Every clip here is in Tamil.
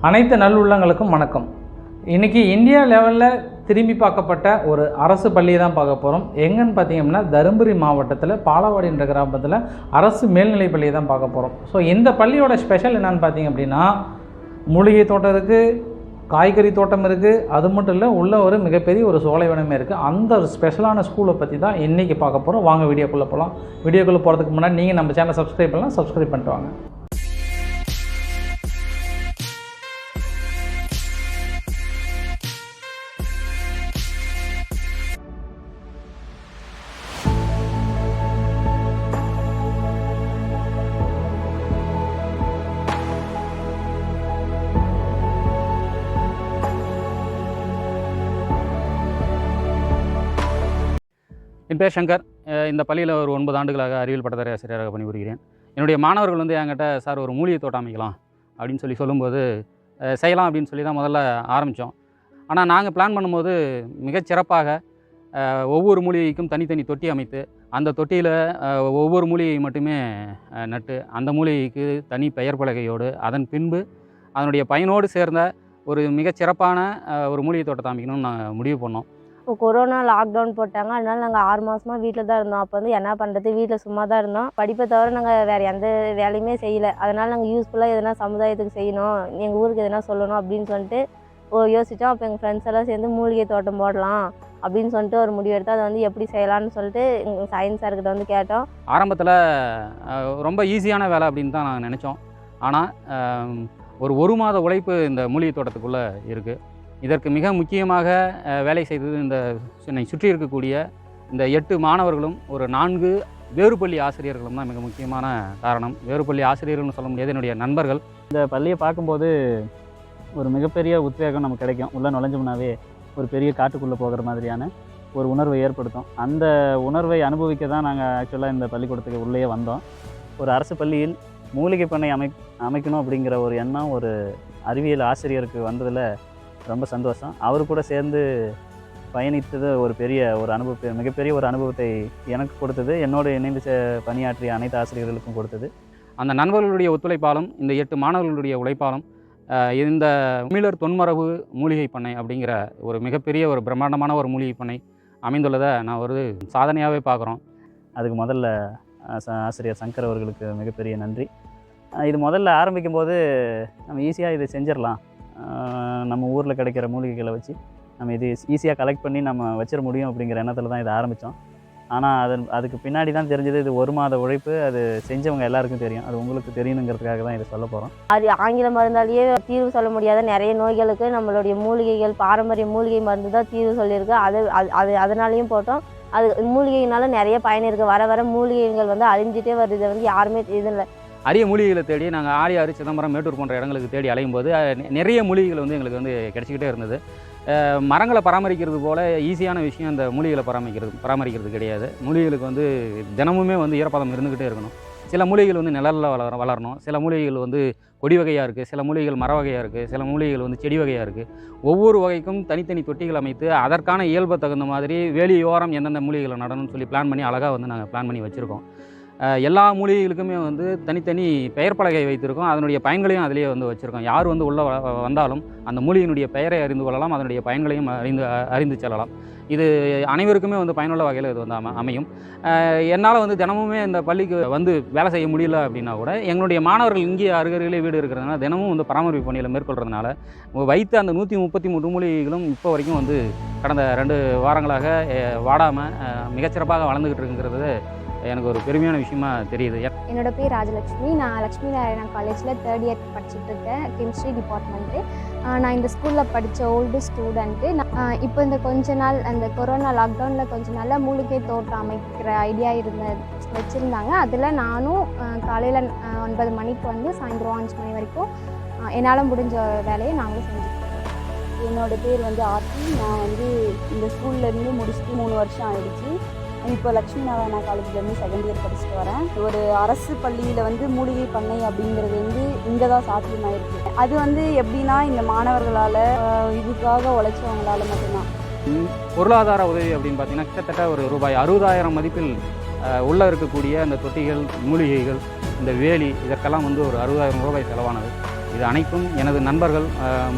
அனைத்து நல்லுள்ளங்களுக்கும் வணக்கம். இன்றைக்கி இந்தியா லெவலில் திரும்பி பார்க்கப்பட்ட ஒரு அரசு பள்ளியை தான் பார்க்க போகிறோம். எங்கன்னு பார்த்தீங்கன்னா தருமபுரி மாவட்டத்தில் பாலவாடின்ற கிராமத்தில் அரசு மேல்நிலைப் பள்ளியை தான் பார்க்க போகிறோம். ஸோ இந்த பள்ளியோட ஸ்பெஷல் என்னென்னு பார்த்தீங்க அப்படின்னா, மூலிகை தோட்டம் இருக்குது, காய்கறி தோட்டம் இருக்குது, அது மட்டும் இல்லை உள்ள ஒரு மிகப்பெரிய ஒரு சோலைவனமே இருக்குது. அந்த ஒரு ஸ்பெஷலான ஸ்கூலை பற்றி தான் இன்றைக்கி பார்க்க போகிறோம். வாங்க வீடியோக்குள்ளே போகலாம். வீடியோக்குள்ளே போகிறதுக்கு முன்னாடி நீங்கள் நம்ம சேனலை சப்ஸ்கிரைப் பண்ணலாம், சப்ஸ்கிரைப் பண்ணிட்டு வாங்க. என் பேர் சங்கர். இந்த பள்ளியில் ஒரு 9 ஆண்டுகளாக அறிவியல் பட்டதாரி ஆசிரியராக பணிபுரிகிறேன். என்னுடைய மாணவர்கள் என்கிட்ட சார் ஒரு மூலிகை தோட்டம் அமைக்கலாம் அப்படின்னு சொல்லும்போது செய்யலாம் அப்படின்னு சொல்லி தான் முதல்ல ஆரம்பித்தோம். ஆனால் நாங்கள் பிளான் பண்ணும்போது மிகச்சிறப்பாக ஒவ்வொரு மூலிகைக்கும் தனித்தனி தொட்டி அமைத்து அந்த தொட்டியில் ஒவ்வொரு மூலிகை மட்டுமே நட்டு அந்த மூலிகைக்கு தனி பெயர் பலகையோடு அதன் பின்பு அதனுடைய பயனோடு சேர்ந்த ஒரு மிகச்சிறப்பான ஒரு மூலிகை தோட்டத்தை அமைக்கணும்னு நாங்கள் முடிவு பண்ணோம். இப்போ கொரோனா லாக்டவுன் போட்டாங்க, அதனால நாங்கள் 6 மாதமாக வீட்டில் தான் இருந்தோம். அப்போ என்ன பண்ணுறது, வீட்டில் சும்மா தான் இருந்தோம். படிப்பை தவிர நாங்கள் வேறு எந்த வேலையுமே செய்யலை. அதனால் நாங்கள் யூஸ்ஃபுல்லாக எதனா சமுதாயத்துக்கு செய்யணும், எங்கள் ஊருக்கு எதனா சொல்லணும் அப்படின்னு சொல்லிட்டு யோசித்தோம். அப்போ எங்கள் ஃப்ரெண்ட்ஸ் எல்லாம் சேர்ந்து மூலிகை தோட்டம் போடலாம் அப்படின்னு சொல்லிட்டு ஒரு முடிவு எடுத்து அதை எப்படி செய்யலான்னு சொல்லிட்டு எங்கள் சயின்ஸ் சார்கிட்ட கேட்டோம். ஆரம்பத்தில் ரொம்ப ஈஸியான வேலை அப்படின்னு தான் நாங்கள் நினச்சோம். ஆனால் ஒரு மாத உழைப்பு இந்த மூலிகை தோட்டத்துக்குள்ளே இருக்குது. இதற்கு மிக முக்கியமாக வேலை செய்தது இந்த என்னை சுற்றி இருக்கக்கூடிய இந்த 8 மாணவர்களும் ஒரு 4 வேறுபள்ளி ஆசிரியர்களும் தான் மிக முக்கியமான காரணம். வேறுபள்ளி ஆசிரியர்கள்னு சொல்ல முடியாது, என்னுடைய நண்பர்கள். இந்த பள்ளியை பார்க்கும்போது ஒரு மிகப்பெரிய உத்வேகம் நமக்கு கிடைக்கும். உள்ளே நுழைஞ்சோம்னாவே ஒரு பெரிய காட்டுக்குள்ளே போகிற மாதிரியான ஒரு உணர்வை ஏற்படுத்தும். அந்த உணர்வை அனுபவிக்க தான் நாங்கள் ஆக்சுவலாக இந்த பள்ளிக்கூடத்துக்கு உள்ளே வந்தோம். ஒரு அரசு பள்ளியில் மூலிகை பண்ணை அமைக்கணும் அப்படிங்கிற ஒரு எண்ணம் ஒரு அறிவியல் ஆசிரியருக்கு வந்ததில் ரொம்ப சந்தோஷம். அவர் கூட சேர்ந்து பயணித்தது மிகப்பெரிய ஒரு அனுபவத்தை எனக்கு கொடுத்தது, என்னோடு இணைந்து பணியாற்றிய அனைத்து ஆசிரியர்களுக்கும் கொடுத்தது. அந்த நண்பர்களுடைய ஒத்துழைப்பாலும் இந்த 8 மாணவர்களுடைய உழைப்பாலும் இந்த தமிழர் தொன்மரபு மூலிகை பண்ணை அப்படிங்கிற ஒரு மிகப்பெரிய ஒரு பிரம்மாண்டமான ஒரு மூலிகை பண்ணை அமைந்துள்ளதை நான் ஒரு சாதனையாகவே பார்க்குறோம். அதுக்கு முதல்ல ஆசிரியர் சங்கர் அவர்களுக்கு மிகப்பெரிய நன்றி. இது முதல்ல ஆரம்பிக்கும்போது நம்ம ஈஸியாக இதை செஞ்சிடலாம், நம்ம ஊரில் கிடைக்கிற மூலிகைகளை வச்சு நம்ம இது ஈஸியாக கலெக்ட் பண்ணி நம்ம வச்சிட முடியும் அப்படிங்கிற எண்ணத்தில் தான் இதை ஆரம்பித்தோம். ஆனால் அதுக்கு பின்னாடி தான் தெரிஞ்சது இது 1 மாத உழைப்பு. அது செஞ்சவங்க எல்லாருக்கும் தெரியும், அது உங்களுக்கு தெரியணுங்கிறதுக்காக தான் இதை சொல்ல போகிறோம். அது ஆங்கில மருந்தாலேயே தீர்வு சொல்ல முடியாத நிறைய நோய்களுக்கு நம்மளுடைய மூலிகைகள், பாரம்பரிய மூலிகை மருந்து தான் தீர்வு சொல்லியிருக்கு. அதனாலையும் போட்டோம். அது மூலிகையினால நிறைய பயன் இருக்குது. வர வர மூலிகைகள் அழிஞ்சிட்டே வருது. இதை யாருமே இதில்லை. அரிய மூலிகைகளை தேடி நாங்கள் ஆழியாறு, சிதம்பரம், மேட்டூர் போன்ற இடங்களுக்கு தேடி அலையும் போது நிறைய மூலிகைகள் எங்களுக்கு கிடச்சிக்கிட்டே இருந்தது. மரங்களை பராமரிக்கிறது போல் ஈஸியான விஷயம் இந்த மூலிகைகளை பராமரிக்கிறது கிடையாது. மூலிகைகளுக்கு தினமுமே ஈரப்பதம் இருந்துக்கிட்டே இருக்கணும். சில மூலிகைகள் நிழலில் வளரணும், சில மூலிகைகள் கொடி வகையாக இருக்குது, சில மூலிகைகள் மர வகையாக இருக்குது, சில மூலிகைகள் செடி வகையாக இருக்குது. ஒவ்வொரு வகைக்கும் தனித்தனி தொட்டிகள் அமைத்து அதற்கான இயல்பை தகுந்த மாதிரி வேலியோரம் எந்தெந்த மூலிகைகளை நடணும்னு சொல்லி பிளான் பண்ணி அழகாக நாங்கள் பிளான் பண்ணி வச்சுருக்கோம். எல்லா மூலிகைகளுக்குமே தனித்தனி பெயர் பலகை வைத்திருக்கோம். அதனுடைய பயன்களையும் அதிலேயே வச்சுருக்கோம். யார் உள்ளே வந்தாலும் அந்த மூலிகையினுடைய பெயரை அறிந்து கொள்ளலாம், அதனுடைய பயன்களையும் அறிந்து செல்லலாம். இது அனைவருக்குமே பயனுள்ள வகையில் இது அமையும். என்னால் தினமுமே இந்த பள்ளிக்கு வேலை செய்ய முடியல அப்படின்னா கூட எங்களுடைய மாணவர்கள் இங்கே அருகருகிலே வீடு இருக்கிறதுனால தினமும் பராமரிப்பு பணியில் மேற்கொள்கிறதுனால வைத்த அந்த 133 மூலிகைகளும் இப்போ வரைக்கும் கடந்த 2 வாரங்களாக வாடாமல் மிகச்சிறப்பாக வளர்ந்துக்கிட்டு இருக்குங்கிறது எனக்கு ஒரு பெருமையான விஷயமா தெரியுது. என்னோட பேர் ராஜலட்சுமி. நான் லக்ஷ்மி நாராயணா காலேஜில் 3rd இயர் படிச்சுட்டு இருக்கேன், கெமிஸ்ட்ரி டிபார்ட்மெண்ட்டு. நான் இந்த ஸ்கூலில் படித்த ஓல்டு ஸ்டூடெண்ட்டு. இப்போ இந்த கொஞ்ச நாள் அந்த கொரோனா லாக்டவுனில் கொஞ்ச நாளில் மூலிகை தோட்டம் அமைக்கிற ஐடியா வச்சுருந்தாங்க. அதில் நானும் காலையில் 9 மணிக்கு சாயந்தரம் 5 மணி வரைக்கும் என்னால் முடிஞ்ச வேலையை நாங்களும் செஞ்சுருக்கோம். என்னோடய பேர் ஆர்த்தி. நான் இந்த ஸ்கூல்லேருந்து முடிச்சுட்டு 3 வருஷம் ஆயிடுச்சு. இப்போ லக்ஷ்மி நாராயணா காலேஜ்லேருந்து 2nd இயர் படிச்சுட்டு வரேன். ஒரு அரசு பள்ளியில் மூலிகை பண்ணை அப்படிங்கிறது இங்கே தான் சாத்தியமாயிருக்கு. அது எப்படின்னா இந்த மாணவர்களால் இதுக்காக உழைச்சவங்களால மட்டும்தான். பொருளாதார உதவி அப்படின்னு பார்த்தீங்கன்னா கிட்டத்தட்ட ஒரு ரூபாய் 60,000 மதிப்பில் உள்ளே இருக்கக்கூடிய அந்த தொட்டிகள், மூலிகைகள், இந்த வேலி இதற்கெல்லாம் ஒரு 60,000 ரூபாய் செலவானது. இது அனைத்தும் எனது நண்பர்கள்,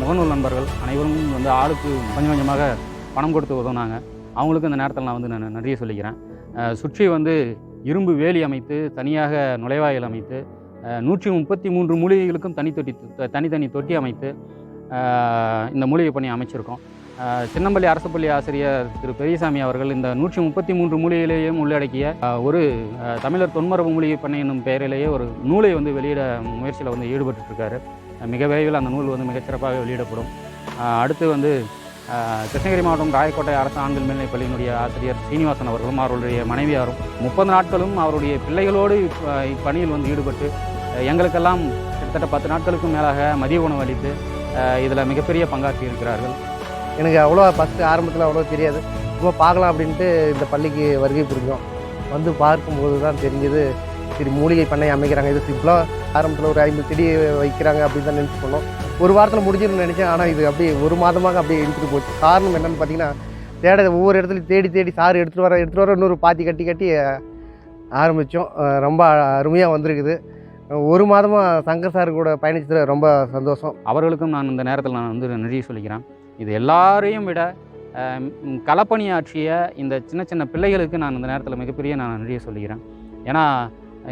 முகநூல் நண்பர்கள் அனைவரும் வந்து ஆளுக்கு கொஞ்சம் கொஞ்சமாக பணம் கொடுத்து உதவுனாங்க. அவங்களுக்கு இந்த நேரத்தில் நான் வந்து நன்றியை சொல்லிக்கிறேன். சுற்றி வந்து இரும்பு வேலி அமைத்து, தனியாக நுழைவாயில் அமைத்து, 133 மூலிகைகளுக்கும் தனித்தனி தொட்டி அமைத்து இந்த மூலிகை பணி அமைச்சிருக்கோம். சின்னம்பள்ளி அரசு பள்ளி ஆசிரியர் திரு பெரியசாமி அவர்கள் இந்த 133 மூலிகைகளையும் உள்ளடக்கிய ஒரு தமிழர் தொன்மரபு மூலிகை பண்ணை என்னும் பெயரிலேயே ஒரு நூலை வந்து வெளியிட முயற்சியில் வந்து ஈடுபட்டுருக்காரு. மிக விரைவில் அந்த நூல் வந்து மிகச்சிறப்பாக வெளியிடப்படும். அடுத்து வந்து கிருஷ்ணகிரி மாவட்டம் ராயக்கோட்டை அரசு ஆண்கள் மேல்நிலைப் பள்ளியினுடைய ஆசிரியர் சீனிவாசன் அவர்களும் அவருடைய மனைவியாரும் 30 நாட்களும் அவருடைய பிள்ளைகளோடு இப்பணியில் வந்து ஈடுபட்டு எங்களுக்கெல்லாம் கிட்டத்தட்ட 10 நாட்களுக்கும் மேலாக மதிய உணவு அளித்து இதில் மிகப்பெரிய பங்காற்றி இருக்கிறார்கள். எனக்கு அவ்வளோ ஃபஸ்ட்டு ஆரம்பத்தில் அவ்வளோ தெரியாது, சும்மா பார்க்கலாம் அப்படின்ட்டு இந்த பள்ளிக்கு வருகை புரிஞ்சோம். வந்து பார்க்கும்போது தான் தெரிஞ்சது, சரி மூலிகை பண்ணை அமைக்கிறாங்க, இது சிம்பிளாக ஆரம்பத்தில் ஒரு 50 செடி வைக்கிறாங்க அப்படின்னு தான் நினச்சி பண்ணோம். ஒரு வாரத்தில் முடிஞ்சிருன்னு நினச்சேன். ஆனால் இது அப்படியே ஒரு மாதமாக அப்படியே எடுத்துகிட்டு போச்சு. காரணம் என்னென்னு பார்த்தீங்கன்னா, ஒவ்வொரு இடத்துலையும் தேடி சாறு எடுத்துகிட்டு வர இன்னொரு பாத்தி கட்டி ஆரம்பித்தோம். ரொம்ப அருமையாக வந்திருக்குது. ஒரு மாதமாக சங்கர் சார் கூட பயணிச்சதில் ரொம்ப சந்தோஷம். அவர்களுக்கும் நான் இந்த நேரத்தில் நான் வந்து நன்றி சொல்லிக்கிறேன். இது எல்லாரையும் விட களப்பணியாற்றிய இந்த சின்ன பிள்ளைகளுக்கு நான் இந்த நேரத்தில் மிகப்பெரிய நான் நன்றியை சொல்லிக்கிறேன். ஏன்னா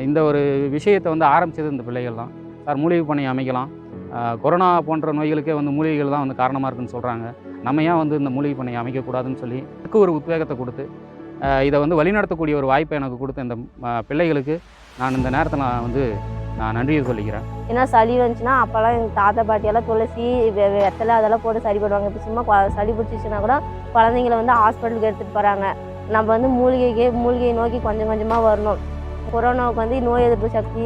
இந்த ஒரு விஷயத்தை வந்து ஆரம்பித்தது இந்த பிள்ளைகள் தான். சார் மூலிகை பண்ணை அமைக்கலாம், கொரோனா போன்ற நோய்களுக்கே வந்து மூலிகைகள் தான் வந்து காரணமாக இருக்குன்னு சொல்கிறாங்க, நம்ம ஏன் வந்து இந்த மூலிகை பண்ணை அமைக்கக்கூடாதுன்னு சொல்லி எனக்கு ஒரு உத்வேகத்தை கொடுத்து இதை வந்து வழிநடத்தக்கூடிய ஒரு வாய்ப்பை எனக்கு கொடுத்த இந்த பிள்ளைகளுக்கு நான் இந்த நேரத்தை நான் நன்றியை சொல்லிக்கிறேன். ஏன்னா சளி வந்துச்சுன்னா அப்போல்லாம் எங்கள் தாத்தா பாட்டியெல்லாம் துளசி வெத்தலை அதெல்லாம் போட்டு சரி பண்ணுவாங்க. இப்போ சும்மா சளி பிடிச்சிச்சுன்னா கூட குழந்தைங்கள வந்து ஹாஸ்பிட்டலுக்கு எடுத்துகிட்டு போகிறாங்க. நம்ம வந்து மூலிகையை நோக்கி கொஞ்சம் கொஞ்சமாக வரணும். கொரோனாவுக்கு வந்து நோய் எதிர்ப்பு சக்தி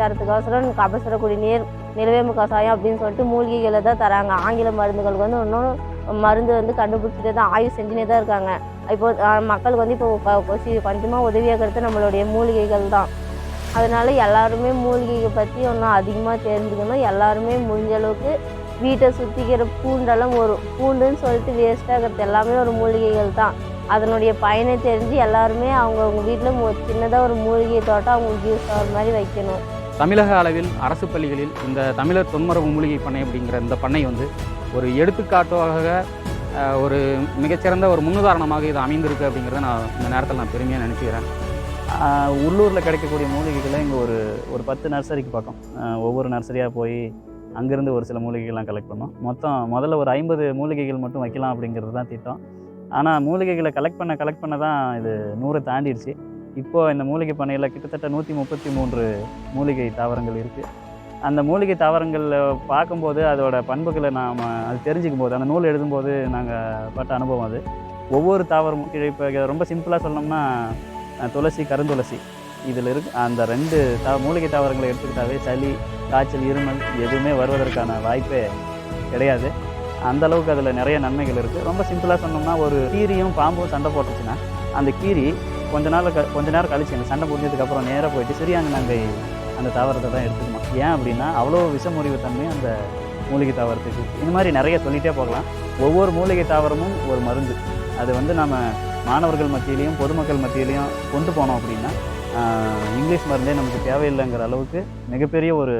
தரத்துக்கோசரம் கபசுர குடிநீர், நிலவேம்பு கசாயம் அப்படின்னு சொல்லிட்டு மூலிகைகளை தான் தராங்க. ஆங்கில மருந்துகளுக்கு வந்து இன்னொன்று மருந்து வந்து கண்டுபிடிச்சிட்டு தான் ஆய்வு செஞ்சுனே தான் இருக்காங்க. இப்போது மக்களுக்கு வந்து இப்போ கொஞ்சமாக உதவியாகிறது நம்மளுடைய மூலிகைகள் தான். அதனால் எல்லாருமே மூலிகையை பற்றி இன்னும் அதிகமாக தெரிஞ்சுக்கணும். எல்லாருமே முடிஞ்ச அளவுக்கு வீட்டை சுற்றிக்கிற பூண்டெல்லாம் பூண்டுன்னு சொல்லிட்டு வேஸ்ட்டாகிறது எல்லாமே ஒரு மூலிகைகள் தான். அதனுடைய பயனை தெரிஞ்சு எல்லாருமே அவங்கவுங்க வீட்டில் சின்னதாக ஒரு மூலிகை தோட்டம் அவங்களுக்கு யூஸ் ஆகிற மாதிரி வைக்கணும். தமிழக அளவில் அரசு பள்ளிகளில் இந்த தமிழர் தொன்மரபு மூலிகை பண்ணை அப்படிங்கிற இந்த பண்ணை வந்து ஒரு எடுத்துக்காட்டாக ஒரு மிகச்சிறந்த ஒரு முன்னுதாரணமாக இது அமைந்திருக்கு அப்படிங்கிறத நான் இந்த நேரத்தில் நான் பெருமையாக நினச்சிக்கிறேன். உள்ளூரில் கிடைக்கக்கூடிய மூலிகைகளை இங்கே ஒரு 10 நர்சரிக்கு பக்கம் ஒவ்வொரு நர்சரியாக போய் அங்கேருந்து ஒரு சில மூலிகைகள்லாம் கலெக்ட் பண்ணோம். முதல்ல ஒரு 50 மூலிகைகள் மட்டும் வைக்கலாம் அப்படிங்கிறது தான் திட்டம். ஆனால் மூலிகைகளை கலெக்ட் பண்ண தான் இது 100 தாண்டிடுச்சு. இப்போது இந்த மூலிகை பண்ணையில் கிட்டத்தட்ட 133 மூலிகை தாவரங்கள் இருக்குது. அந்த மூலிகை தாவரங்களில் பார்க்கும்போது அதோட பண்புகளை நாம் அது தெரிஞ்சுக்கும் போது, அந்த நூல் எழுதும்போது நாங்கள் பட்ட அனுபவம் அது. ஒவ்வொரு தாவரமும் இப்போ ரொம்ப சிம்பிளாக சொன்னோம்னா துளசி, கருந்துளசி இதில் அந்த 2 மூலிகை தாவரங்களை எடுத்துக்கிட்டாவே சளி, காய்ச்சல், இருமல் எதுவுமே வருவதற்கான வாய்ப்பே கிடையாது. அந்தளவுக்கு அதில் நிறைய நன்மைகள் இருக்குது. ரொம்ப சிம்பிளாக சொன்னோம்னா, ஒரு கீரியும் பாம்பும் சண்டை போட்டுச்சுன்னா அந்த கீரி கொஞ்ச நேரம் கழிச்சு அந்த சண்டை முடிஞ்சதுக்கப்புறம் நேராக போயிட்டு சிறியாங்கண்ணங்கை அந்த தாவரத்தை தான் எடுத்துக்கணும். ஏன் அப்படின்னா அவ்வளோ விஷமுறிவு தன்மை அந்த மூலிகை தாவரத்துக்கு. இந்த மாதிரி நிறைய சொல்லிகிட்டே போகலாம். ஒவ்வொரு மூலிகை தாவரமும் ஒரு மருந்து. அது வந்து நம்ம மாணவர்கள் மத்தியிலையும் பொதுமக்கள் மத்தியிலையும் கொண்டு போனோம் அப்படின்னா இங்கிலீஷ் மருந்தே நமக்கு தேவையில்லைங்கிற அளவுக்கு மிகப்பெரிய ஒரு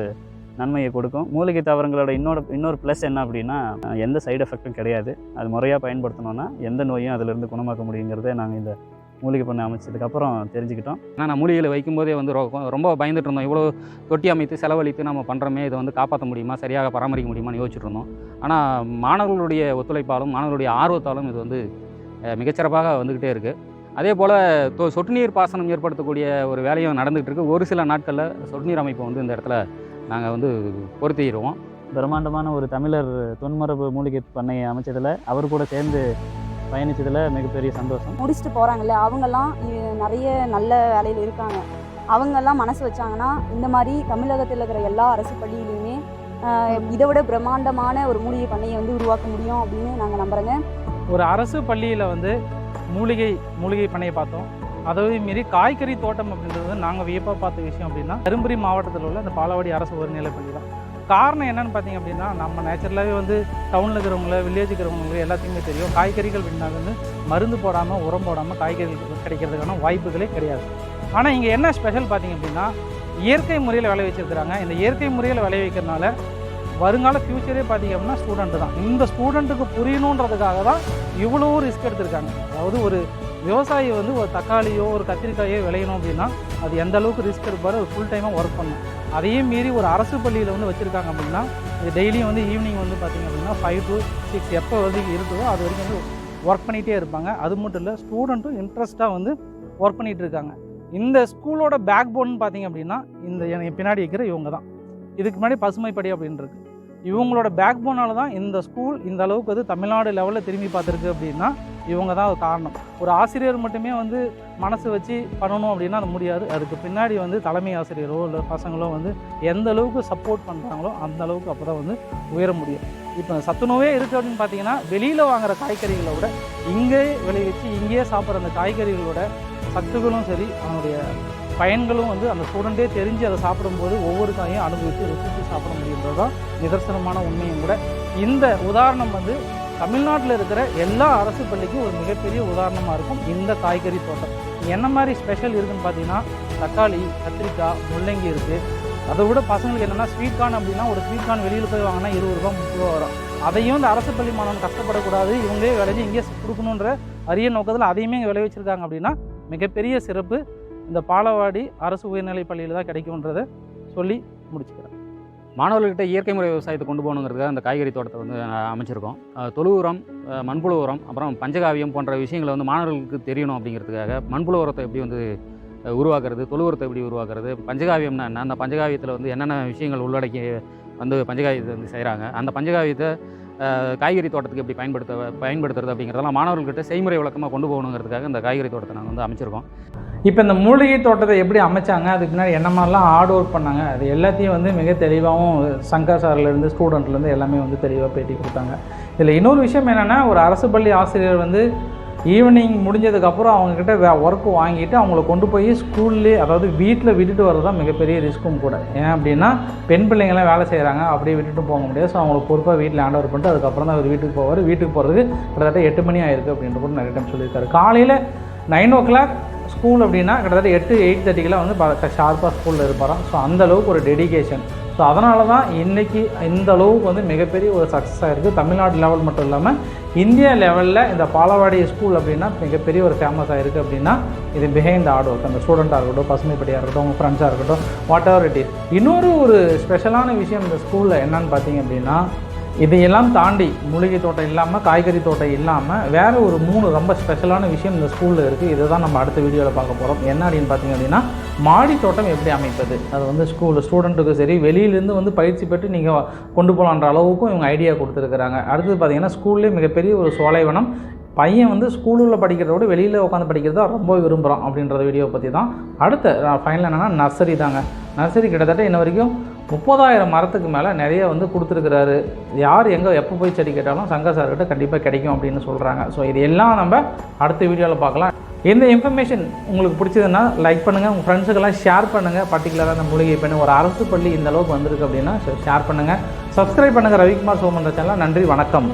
நன்மையை கொடுக்கும். மூலிகை தாவரங்களோட இன்னொரு ப்ளஸ் என்ன அப்படின்னா, எந்த சைடு எஃபெக்ட்டும் கிடையாது. அது முறையாக பயன்படுத்தணும்னா எந்த நோயும் அதிலிருந்து குணமாக்க முடியுங்கிறதே நாங்கள் இந்த மூலிகை பண்ணை அமைச்சதுக்கப்புறம் தெரிஞ்சுக்கிட்டோம். நான் மூலிகைகளை வைக்கும்போதே வந்து ரொம்ப பயந்துட்டு இருந்தோம். இவ்வளோ தொட்டி அமைத்து செலவழித்து நம்ம பண்ணுறோமே, இதை வந்து காப்பாற்ற முடியுமா, சரியாக பராமரிக்க முடியுமான்னு யோசிச்சுட்டு இருந்தோம். ஆனால் மாணவர்களுடைய ஒத்துழைப்பாலும் மாணவர்களுடைய ஆர்வத்தாலும் இது வந்து மிகச்சிறப்பாக வந்துக்கிட்டே இருக்குது. அதே போல் சொட்டு நீர் பாசனம் ஏற்படுத்தக்கூடிய ஒரு வேலையும் நடந்துகிட்டு இருக்குது. ஒரு சில நாட்களில் சொட்டு நீர் அமைப்பை வந்து இந்த இடத்துல நாங்கள் வந்து பொருத்திடுவோம். பிரம்மாண்டமான ஒரு தமிழர் தொன்மரபு மூலிகை பண்ணையை அமைச்சதில் அவர் கூட சேர்ந்து பயணித்ததில் மிகப்பெரிய சந்தோஷம். முடிச்சுட்டு போகிறாங்கல்ல, அவங்கெல்லாம் நிறைய நல்ல வேலையில் இருக்காங்க. அவங்கெல்லாம் மனசு வச்சாங்கன்னா இந்த மாதிரி தமிழகத்தில் இருக்கிற எல்லா அரசு பள்ளியிலையுமே இதை விட பிரம்மாண்டமான ஒரு மூலிகை பண்ணையை வந்து உருவாக்க முடியும் அப்படின்னு நாங்கள் நம்புகிறேங்க. ஒரு அரசு பள்ளியில் வந்து மூலிகை பண்ணையை பார்த்தோம். அதாவது மீறி காய்கறி தோட்டம் அப்படின்றது நாங்கள் வியப்பாக பார்த்த விஷயம் அப்படின்னா தருமபுரி மாவட்டத்தில் உள்ள இந்த பாலவாடி அரசு உயர்நிலைப் பள்ளி தான். காரணம் என்னென்னு பார்த்தீங்க அப்படின்னா, நம்ம நேச்சுரலாகவே வந்து டவுனில் இருக்கிறவங்கள வில்லேஜ் இருக்கிறவங்களுக்கு எல்லாத்தையுமே தெரியும், காய்கறிகள் பின்னாங்க வந்து மருந்து போடாமல் உரம் போடாமல் காய்கறிகள் கிடைக்கிறதுக்கான வாய்ப்புகளே கிடையாது. ஆனால் இங்கே என்ன ஸ்பெஷல் பார்த்தீங்க அப்படின்னா, இயற்கை முறையில் விளைவிச்சிருக்கிறாங்க. இந்த இயற்கை முறையில் விளைவிக்கிறதுனால வருங்கால ஃப்யூச்சரே பார்த்திங்க அப்படின்னா ஸ்டூடெண்ட்டு தான். இந்த ஸ்டூடெண்ட்டுக்கு புரியணுன்றதுக்காக தான் இவ்வளோ ரிஸ்க் எடுத்திருக்காங்க. அதாவது ஒரு விவசாயி வந்து ஒரு தக்காளியோ ஒரு கத்திரிக்காயோ விளையணும் அப்படின்னா அது எந்த அளவுக்கு ரிஸ்க் எடுப்பார், ஒரு ஃபுல் டைமாக ஒர்க் பண்ணணும். அதையும் மீறி ஒரு அரசு பள்ளியில் வந்து வச்சுருக்காங்க அப்படின்னா இது டெய்லியும் வந்து ஈவினிங் வந்து பார்த்திங்க அப்படின்னா 5 to 6 எப்போ வரைக்கும் இருக்குதோ அது வரைக்கும் வந்து ஒர்க் பண்ணிகிட்டே இருப்பாங்க. அது மட்டும் இல்லை, ஸ்டூடெண்ட்டும் இன்ட்ரெஸ்ட்டாக வந்து ஒர்க் பண்ணிகிட்டு இருக்காங்க. இந்த ஸ்கூலோட பேக் போன் பார்த்திங்க அப்படின்னா இந்த எனக்கு பின்னாடி இருக்கிற இவங்க தான். இதுக்கு முன்னாடி பசுமைப்படி அப்படின்னு இருக்குது. இவங்களோட பேக் போனால் தான் இந்த ஸ்கூல் இந்த அளவுக்கு வந்து தமிழ்நாடு லெவலில் திரும்பி பார்த்துருக்கு அப்படின்னா இவங்க தான் காரணம். ஒரு ஆசிரியர் மட்டுமே வந்து மனசு வச்சு பண்ணணும் அப்படின்னா அது முடியாது. அதுக்கு பின்னாடி வந்து தலைமை ஆசிரியரோ இல்லை பசங்களோ வந்து எந்த அளவுக்கு சப்போர்ட் பண்ணுறாங்களோ அந்த அளவுக்கு அப்போ தான் வந்து உயர முடியும். இப்போ சத்துணவே இருக்குது அப்படின்னு பார்த்தீங்கன்னா வெளியில் வாங்குகிற காய்கறிகளை விட இங்கே விளைவிச்சு இங்கேயே சாப்பிட்ற அந்த காய்கறிகளோட சத்துக்களும் சரி அதனுடைய பயன்களும் வந்து அந்த ஸ்டூடெண்ட்டே தெரிஞ்சு அதை சாப்பிடும்போது ஒவ்வொரு காயும் அனுபவித்து ருசித்து சாப்பிட முடியுன்றது தான் நிதர்சனமான உண்மையும் கூட. இந்த உதாரணம் வந்து தமிழ்நாட்டில் இருக்கிற எல்லா அரசு பள்ளிக்கும் ஒரு மிகப்பெரிய உதாரணமாக இருக்கும். இந்த காய்கறி தோட்டம் என்ன மாதிரி ஸ்பெஷல் இருக்குதுன்னு பார்த்தீங்கன்னா தக்காளி, கத்திரிக்காய், முள்ளங்கி இருக்குது. அதை விட பசங்களுக்கு என்னென்னா ஸ்வீட் கார்ன் அப்படின்னா ஒரு ஸ்வீட் கார்ன் வெளியில் போய் வாங்கினா 20 ரூபா 30 ரூபா வரும். அதையும் இந்த அரசு பள்ளி மாணவன் கஷ்டப்படக்கூடாது, இவங்களே விளைஞ்சி இங்கே கொடுக்கணுன்ற அரிய நோக்கத்தில் அதையுமே இங்கே விளைவிச்சிருக்காங்க அப்படின்னா மிகப்பெரிய சிறப்பு இந்த பாலவாடி அரசு உயர்நிலை பள்ளியில் தான் கிடைக்கும்ன்றதை சொல்லி முடிச்சுக்கிறேன். மாணவர்கள்கிட்ட இயற்கை முறை விவசாயத்தை கொண்டு போகணுங்கிறதுக்காக அந்த காய்கறி தோட்டத்தை வந்து அமைச்சிருக்கோம். தொழு உரம், மண்புழு உரம், அப்புறம் பஞ்சகாவியம் போன்ற விஷயங்களை வந்து மாணவர்களுக்கு தெரியணும் அப்படிங்கிறதுக்காக மண்புழு உரத்தை எப்படி வந்து உருவாக்குறது, தொழு உரத்தை எப்படி உருவாக்குறது, பஞ்சகாவியம்னா என்ன, அந்த பஞ்சகாவியத்தில் வந்து என்னென்ன விஷயங்கள் உள்ளடக்கி வந்து பஞ்சகாவியத்தை வந்து செய்கிறாங்க, அந்த பஞ்சகாவியத்தை காய்கறி தோட்டத்துக்கு எப்படி பயன்படுத்துறது அப்படிங்கிறதெல்லாம் மாணவர்கள்கிட்ட செய்முறை விளக்கமாக கொண்டு போகணுங்கிறதுக்காக இந்த காய்கறி தோட்டத்தை நாங்கள் வந்து அமைச்சிருக்கோம். இப்போ இந்த மூலிகை தோட்டத்தை எப்படி அமைச்சாங்க, அதுக்கு முன்னாடி என்ன மாதிரிலாம் ஹார்ட் ஒர்க் பண்ணாங்க, அது எல்லாத்தையும் வந்து மிக தெளிவாகவும் சங்கர் சார்லேருந்து ஸ்டூடெண்ட்லேருந்து எல்லாமே வந்து தெளிவாக பேட்டி கொடுத்தாங்க. இதில் இன்னொரு விஷயம் என்னென்னா, ஒரு அரசு பள்ளி ஆசிரியர் வந்து ஈவினிங் முடிஞ்சதுக்கப்புறம் அவங்கக்கிட்ட ஒர்க்கு வாங்கிட்டு அவங்கள கொண்டு போய் ஸ்கூல்லே, அதாவது வீட்டில் விட்டுட்டு வர்றது தான் மிகப்பெரிய ரிஸ்க்கும் கூட. ஏன் அப்படின்னா பெண் பிள்ளைங்கள்லாம் வேலை செய்கிறாங்க, அப்படியே விட்டுட்டு போக முடியாது. ஸோ அவங்களுக்கு பொறுப்பாக வீட்டில் ஹேண்ட் ஓவர் பண்ணிட்டு அதுக்கப்புறம் தான் அவர் வீட்டுக்கு போவார். வீட்டுக்கு போகிறதுக்கு கிட்டத்தட்ட 8 மணி ஆயிருக்கு அப்படின்ற கூட நிறைய டைம் சொல்லியிருக்காரு. காலையில் 9 o'clock ஸ்கூல் அப்படின்னா கிட்டத்தட்ட 8-8:30 வந்து ஷார்ப்பாக ஸ்கூலில் இருப்பாராம். ஸோ அந்தளவுக்கு ஒரு டெடிகேஷன். ஸோ அதனால தான் இன்றைக்கி இந்த அளவுக்கு வந்து மிகப்பெரிய ஒரு சக்ஸஸ் ஆகிருக்கு. தமிழ்நாடு லெவல் மட்டும் இல்லாமல் இந்தியா லெவலில் இந்த பாலவாடி ஸ்கூல் அப்படின்னா மிகப்பெரிய ஒரு ஃபேமஸ் ஆகிருக்கு. அப்படின்னா இது பிஹைண்ட் ஹார்ட் ஒர்க். அந்த ஸ்டூடெண்ட்டாக இருக்கட்டும், பசுமைப்படியாக இருக்கட்டும், உங்கள் ஃப்ரெண்ட்ஸாக இருக்கட்டும், வாட் எவர் இட் இஸ். இன்னொரு ஒரு ஸ்பெஷலான விஷயம் இந்த ஸ்கூலில் என்னன்னு பார்த்தீங்க அப்படின்னா, இதையெல்லாம் தாண்டி மூலிகை தோட்டம் இல்லாமல், காய்கறி தோட்டம் இல்லாமல் வேறு ஒரு 3 ரொம்ப ஸ்பெஷலான விஷயம் இந்த ஸ்கூலில் இருக்குது. இதை தான் நம்ம அடுத்த வீடியோவில் பார்க்க போகிறோம். என்ன அப்படின்னு பார்த்தீங்க அப்படின்னா, மாடி தோட்டம் எப்படி அமைப்பது, அது வந்து ஸ்டூடெண்ட்டுக்கும் சரி வெளியிலேருந்து வந்து பயிற்சி பெற்று நீங்கள் கொண்டு போகலான்ற அளவுக்கும் இவங்க ஐடியா கொடுத்துருக்குறாங்க. அடுத்தது பார்த்திங்கன்னா, ஸ்கூல்லேயே மிகப்பெரிய ஒரு சோலைவனம். பையன் வந்து ஸ்கூலில் படிக்கிறத விட வெளியில் உட்காந்து படிக்கிறதா ரொம்ப விரும்புகிறான் அப்படின்றத வீடியோவை பற்றி தான். அடுத்த ஃபைனல் என்னென்னா நர்சரி தாங்க. நர்சரி கிட்டத்தட்ட இன்ன வரைக்கும் 30,000 மரத்துக்கு மேலே நிறைய வந்து கொடுத்துருக்குறாரு. யார் எங்கே எப்போ போய் செடி கேட்டாலும் சங்கர் சார்கிட்ட கண்டிப்பாக கிடைக்கும் அப்படின்னு சொல்கிறாங்க. ஸோ இது எல்லாம் நம்ம அடுத்த வீடியோவில் பார்க்கலாம். இந்த இன்ஃபர்மேஷன் உங்களுக்கு பிடிச்சதுன்னா லைக் பண்ணுங்கள், உங்கள் ஃப்ரெண்ட்ஸுக்கெல்லாம் ஷேர் பண்ணுங்கள். பர்டிகுலராக அந்த மூலிகை பெண் ஒரு அரசு பள்ளி இந்த அளவுக்கு வந்திருக்கு அப்படின்னா ஷேர் பண்ணுங்கள். சப்ஸ்கிரைப் பண்ணுங்கள் ரவிக்குமார் சோமன்ற சேனல். நன்றி, வணக்கம்.